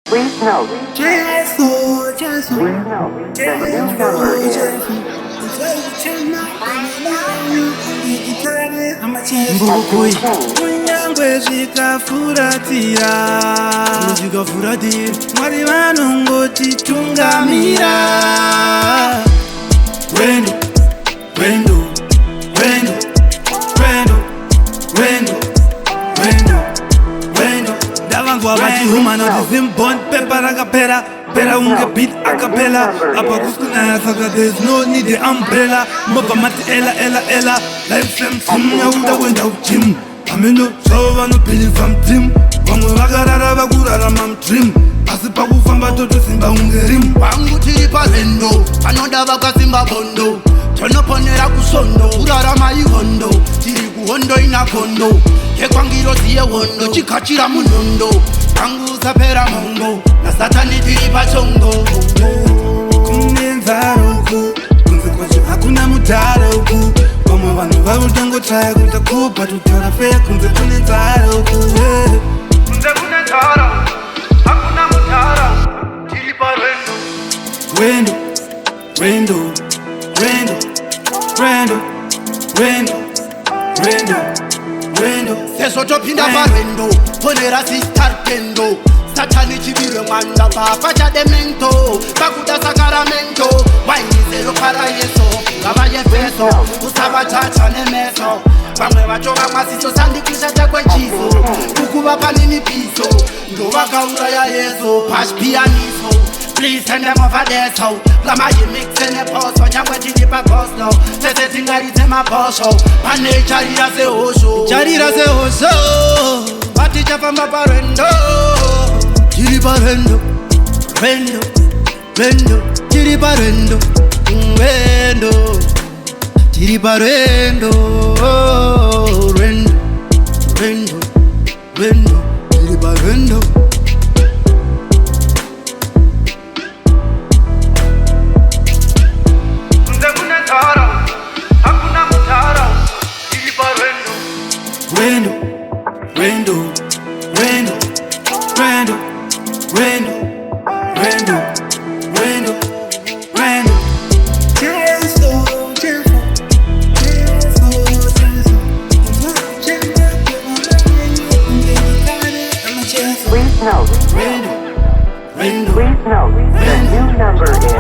Please note. Please note. The new number is Mbukui Munyangwe zikafuratira Mwari vanongoti tungamira Rwendo Rwendo Rwendo Rwendo Rwendo Rwendo Rwendo Davangwa vachihuma noti zimbond pepa rakapera Pera unge beat acapella Apa kuskuna saka there's no need the umbrella Moba mati ela Life sem sim yauda wenda ujim Amino shova no pili from team Vamwe vakarara vakurara mam dream Pasi pakufamba toto simba unge rim Wangu tiri parendo Anoda vakasimba bondo Tonoponera kusondo Urarama ihondo Tiri kuhondo inakondo Yekwangiro siye wondo Chikachira munondo Wangu usapera mongo Na satani tiri pachongo Kunenzaroku Kunze kwacho hakuna mutaroku Vamwe vanhu vakutongotraya kuita kupa Tutora fair kunze kunenzaroku Kunze kunenzaro Hakuna mutara Tiri parendo Rwendo Rwendo Rwendo Rwendo Rwendo Rwendo Rwendo Seso topinda parendo Ponera sistar tendo Satani chibire mwanda Papa cha demento Bakuda sakaramento Waini zero para yeso Gavaye feso Usaba chacha nemeso Vamwe vachoka masiso Sandikisha chakwe chiso Kukuva panini piso Ndo vakaura ya yeso Pash pianiso Please send them over there so Lama you mix in the post When you're waiting in the post now Sese tingari tema posho Pane charira se osho Charira se osho Pati chafamba parendo Chiri parendo Rendo Rendo Chiri parendo Rendo Chiri parendo Rendo Rendo Rendo Chiri parendo Rwendo, Rwendo, Rwendo, Rwendo, Rwendo, Rwendo, Rwendo, Rwendo. Please note. Rwendo, Rwendo, Please note. The new number is